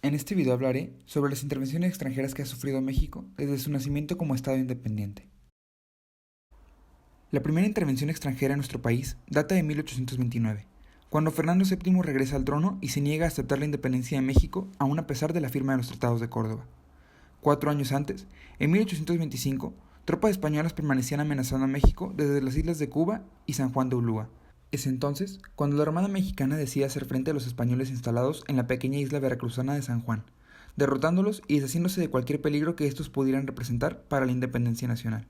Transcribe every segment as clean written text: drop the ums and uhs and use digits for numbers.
En este video hablaré sobre las intervenciones extranjeras que ha sufrido México desde su nacimiento como Estado independiente. La primera intervención extranjera en nuestro país data de 1829, cuando Fernando VII regresa al trono y se niega a aceptar la independencia de México aun a pesar de la firma de los Tratados de Córdoba. 4 años antes, en 1825, tropas españolas permanecían amenazando a México desde las islas de Cuba y San Juan de Ulúa. Es entonces cuando la Armada Mexicana decide hacer frente a los españoles instalados en la pequeña isla veracruzana de San Juan, derrotándolos y deshaciéndose de cualquier peligro que estos pudieran representar para la independencia nacional.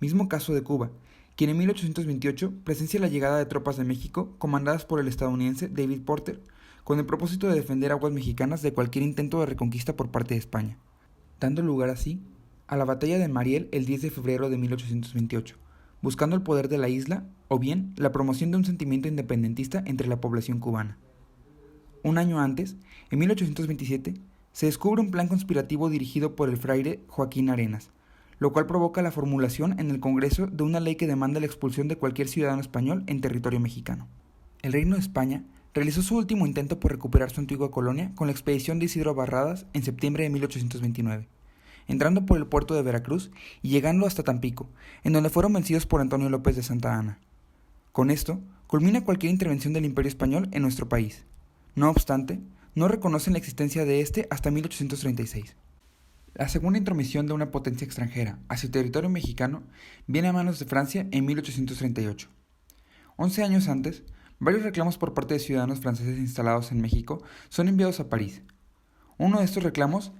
Mismo caso de Cuba, quien en 1828 presencia la llegada de tropas de México comandadas por el estadounidense David Porter, con el propósito de defender aguas mexicanas de cualquier intento de reconquista por parte de España, dando lugar así a la batalla de Mariel el 10 de febrero de 1828, buscando el poder de la isla o bien la promoción de un sentimiento independentista entre la población cubana. Un año antes, en 1827, se descubre un plan conspirativo dirigido por el fraile Joaquín Arenas, lo cual provoca la formulación en el Congreso de una ley que demanda la expulsión de cualquier ciudadano español en territorio mexicano. El Reino de España realizó su último intento por recuperar su antigua colonia con la expedición de Isidro Barradas en septiembre de 1829, entrando por el puerto de Veracruz y llegando hasta Tampico, en donde fueron vencidos por Antonio López de Santa Anna. Con esto, culmina cualquier intervención del Imperio Español en nuestro país. No obstante, no reconocen la existencia de este hasta 1836. La segunda intromisión de una potencia extranjera hacia el territorio mexicano viene a manos de Francia en 1838. 11 años antes, varios reclamos por parte de ciudadanos franceses instalados en México son enviados a París. Uno de estos reclamos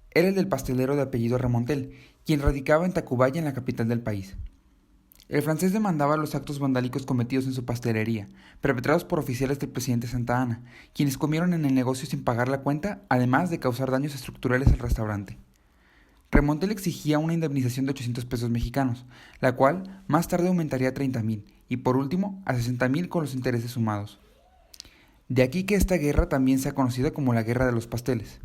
era el del pastelero de apellido Remontel, quien radicaba en Tacubaya, en la capital del país. El francés demandaba los actos vandálicos cometidos en su pastelería, perpetrados por oficiales del presidente Santa Anna, quienes comieron en el negocio sin pagar la cuenta, además de causar daños estructurales al restaurante. Remontel exigía una indemnización de 800 pesos mexicanos, la cual más tarde aumentaría a 30,000 y por último a 60,000 con los intereses sumados. De aquí que esta guerra también sea conocida como la Guerra de los Pasteles.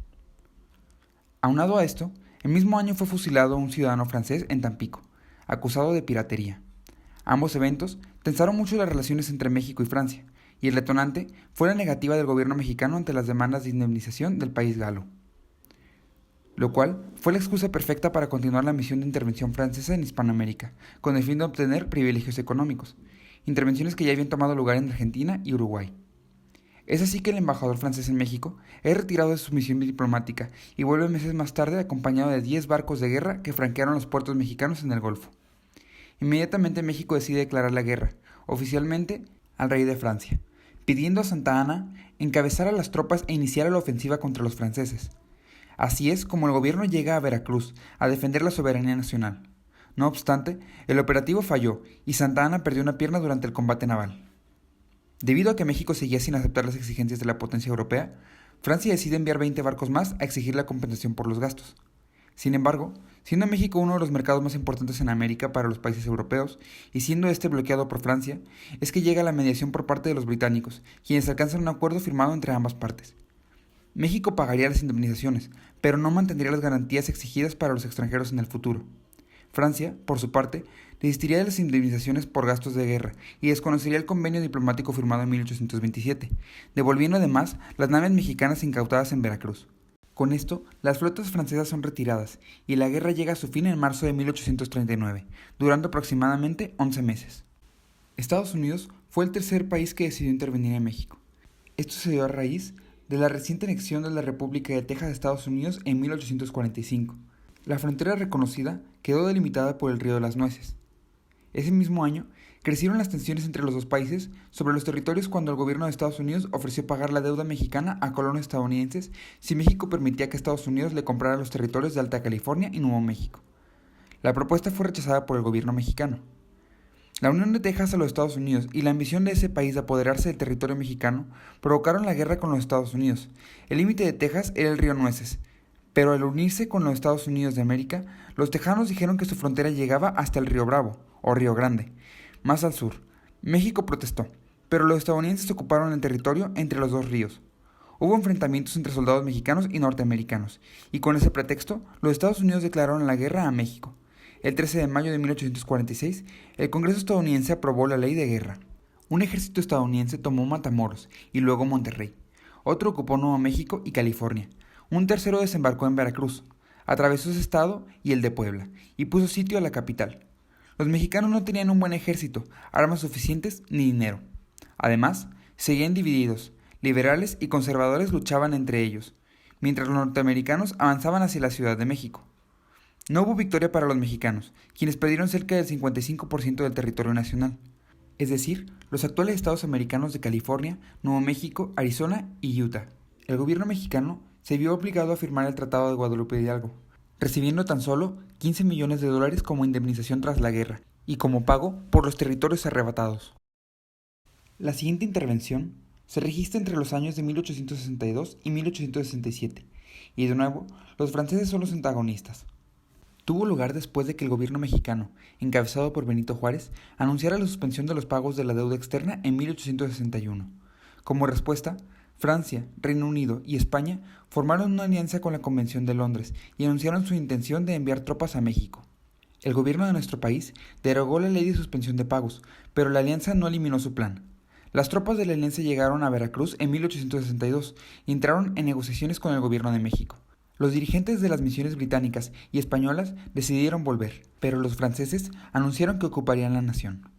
Aunado a esto, el mismo año fue fusilado un ciudadano francés en Tampico, acusado de piratería. Ambos eventos tensaron mucho las relaciones entre México y Francia, y el detonante fue la negativa del gobierno mexicano ante las demandas de indemnización del país galo, lo cual fue la excusa perfecta para continuar la misión de intervención francesa en Hispanoamérica, con el fin de obtener privilegios económicos, intervenciones que ya habían tomado lugar en Argentina y Uruguay. Es así que el embajador francés en México es retirado de su misión diplomática y vuelve meses más tarde acompañado de 10 barcos de guerra que franquearon los puertos mexicanos en el Golfo. Inmediatamente México decide declarar la guerra, oficialmente, al rey de Francia, pidiendo a Santa Anna encabezar a las tropas e iniciar la ofensiva contra los franceses. Así es como el gobierno llega a Veracruz a defender la soberanía nacional. No obstante, el operativo falló y Santa Anna perdió una pierna durante el combate naval. Debido a que México seguía sin aceptar las exigencias de la potencia europea, Francia decide enviar 20 barcos más a exigir la compensación por los gastos. Sin embargo, siendo México uno de los mercados más importantes en América para los países europeos, y siendo este bloqueado por Francia, es que llega la mediación por parte de los británicos, quienes alcanzan un acuerdo firmado entre ambas partes. México pagaría las indemnizaciones, pero no mantendría las garantías exigidas para los extranjeros en el futuro. Francia, por su parte, desistiría de las indemnizaciones por gastos de guerra y desconocería el convenio diplomático firmado en 1827, devolviendo además las naves mexicanas incautadas en Veracruz. Con esto, las flotas francesas son retiradas y la guerra llega a su fin en marzo de 1839, durando aproximadamente 11 meses. Estados Unidos fue el tercer país que decidió intervenir en México. Esto se dio a raíz de la reciente anexión de la República de Texas a Estados Unidos en 1845. La frontera reconocida quedó delimitada por el Río de las Nueces. Ese mismo año, crecieron las tensiones entre los dos países sobre los territorios cuando el gobierno de Estados Unidos ofreció pagar la deuda mexicana a colonos estadounidenses si México permitía que Estados Unidos le comprara los territorios de Alta California y Nuevo México. La propuesta fue rechazada por el gobierno mexicano. La unión de Texas a los Estados Unidos y la ambición de ese país de apoderarse del territorio mexicano provocaron la guerra con los Estados Unidos. El límite de Texas era el río Nueces, pero al unirse con los Estados Unidos de América, los tejanos dijeron que su frontera llegaba hasta el río Bravo, o Río Grande, más al sur. México protestó, pero los estadounidenses ocuparon el territorio entre los dos ríos. Hubo enfrentamientos entre soldados mexicanos y norteamericanos, y con ese pretexto, los Estados Unidos declararon la guerra a México. El 13 de mayo de 1846, el Congreso estadounidense aprobó la ley de guerra. Un ejército estadounidense tomó Matamoros y luego Monterrey. Otro ocupó Nuevo México y California. Un tercero desembarcó en Veracruz, atravesó ese estado y el de Puebla, y puso sitio a la capital. Los mexicanos no tenían un buen ejército, armas suficientes ni dinero. Además, seguían divididos, liberales y conservadores luchaban entre ellos, mientras los norteamericanos avanzaban hacia la Ciudad de México. No hubo victoria para los mexicanos, quienes perdieron cerca del 55% del territorio nacional, es decir, los actuales estados americanos de California, Nuevo México, Arizona y Utah. El gobierno mexicano se vio obligado a firmar el Tratado de Guadalupe Hidalgo, recibiendo tan solo $15 millones como indemnización tras la guerra y como pago por los territorios arrebatados. La siguiente intervención se registra entre los años de 1862 y 1867, y de nuevo, los franceses son los antagonistas. Tuvo lugar después de que el gobierno mexicano, encabezado por Benito Juárez, anunciara la suspensión de los pagos de la deuda externa en 1861. Como respuesta, Francia, Reino Unido y España formaron una alianza con la Convención de Londres y anunciaron su intención de enviar tropas a México. El gobierno de nuestro país derogó la ley de suspensión de pagos, pero la alianza no eliminó su plan. Las tropas de la alianza llegaron a Veracruz en 1862 y entraron en negociaciones con el gobierno de México. Los dirigentes de las misiones británicas y españolas decidieron volver, pero los franceses anunciaron que ocuparían la nación.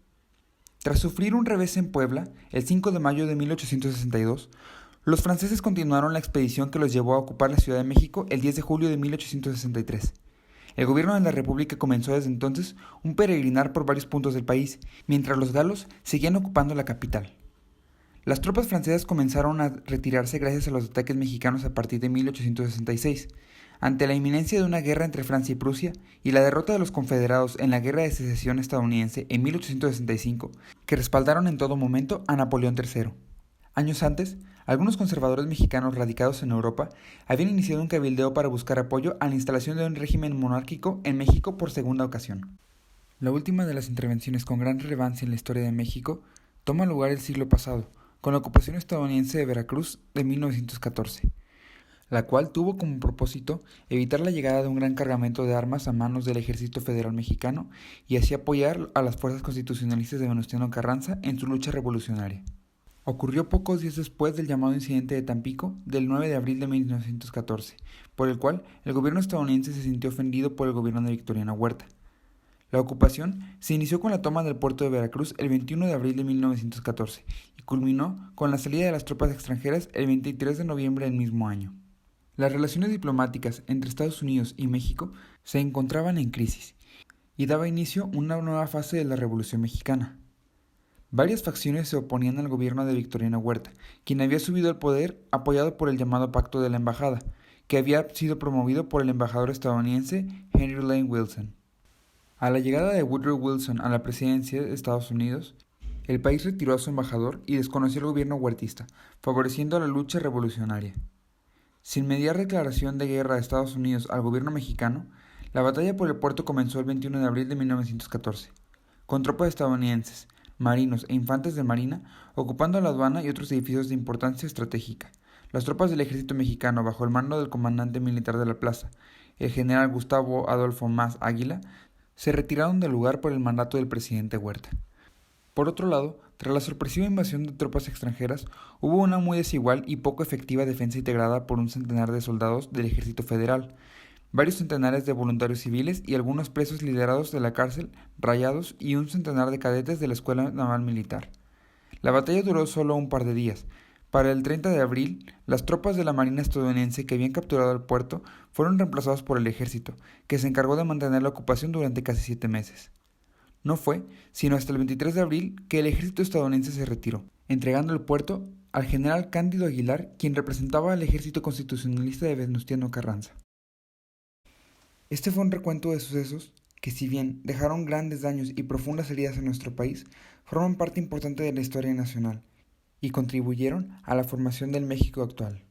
Tras sufrir un revés en Puebla, el 5 de mayo de 1862, los franceses continuaron la expedición que los llevó a ocupar la Ciudad de México el 10 de julio de 1863. El gobierno de la República comenzó desde entonces un peregrinar por varios puntos del país, mientras los galos seguían ocupando la capital. Las tropas francesas comenzaron a retirarse gracias a los ataques mexicanos a partir de 1866, ante la inminencia de una guerra entre Francia y Prusia y la derrota de los confederados en la Guerra de Secesión estadounidense en 1865, que respaldaron en todo momento a Napoleón III. Años antes, algunos conservadores mexicanos radicados en Europa habían iniciado un cabildeo para buscar apoyo a la instalación de un régimen monárquico en México por segunda ocasión. La última de las intervenciones con gran relevancia en la historia de México toma lugar el siglo pasado, con la ocupación estadounidense de Veracruz de 1914, la cual tuvo como propósito evitar la llegada de un gran cargamento de armas a manos del Ejército Federal Mexicano y así apoyar a las fuerzas constitucionalistas de Venustiano Carranza en su lucha revolucionaria. Ocurrió pocos días después del llamado incidente de Tampico del 9 de abril de 1914, por el cual el gobierno estadounidense se sintió ofendido por el gobierno de Victoriano Huerta. La ocupación se inició con la toma del puerto de Veracruz el 21 de abril de 1914 y culminó con la salida de las tropas extranjeras el 23 de noviembre del mismo año. Las relaciones diplomáticas entre Estados Unidos y México se encontraban en crisis y daba inicio una nueva fase de la Revolución Mexicana. Varias facciones se oponían al gobierno de Victoriano Huerta, quien había subido al poder apoyado por el llamado Pacto de la Embajada, que había sido promovido por el embajador estadounidense Henry Lane Wilson. A la llegada de Woodrow Wilson a la presidencia de Estados Unidos, el país retiró a su embajador y desconoció el gobierno huertista, favoreciendo la lucha revolucionaria. Sin mediar declaración de guerra de Estados Unidos al gobierno mexicano, la batalla por el puerto comenzó el 21 de abril de 1914, con tropas estadounidenses, marinos e infantes de marina ocupando la aduana y otros edificios de importancia estratégica. Las tropas del ejército mexicano, bajo el mando del comandante militar de la plaza, el general Gustavo Adolfo Mas Águila, se retiraron del lugar por el mandato del presidente Huerta. Por otro lado, tras la sorpresiva invasión de tropas extranjeras, hubo una muy desigual y poco efectiva defensa integrada por un centenar de soldados del Ejército Federal, varios centenares de voluntarios civiles y algunos presos liderados de la cárcel, Rayados y un centenar de cadetes de la Escuela Naval Militar. La batalla duró solo un par de días. Para el 30 de abril, las tropas de la Marina estadounidense que habían capturado el puerto fueron reemplazadas por el ejército, que se encargó de mantener la ocupación durante casi 7 meses. No fue sino hasta el 23 de abril que el ejército estadounidense se retiró, entregando el puerto al general Cándido Aguilar, quien representaba al ejército constitucionalista de Venustiano Carranza. Este fue un recuento de sucesos que, si bien dejaron grandes daños y profundas heridas en nuestro país, forman parte importante de la historia nacional y contribuyeron a la formación del México actual.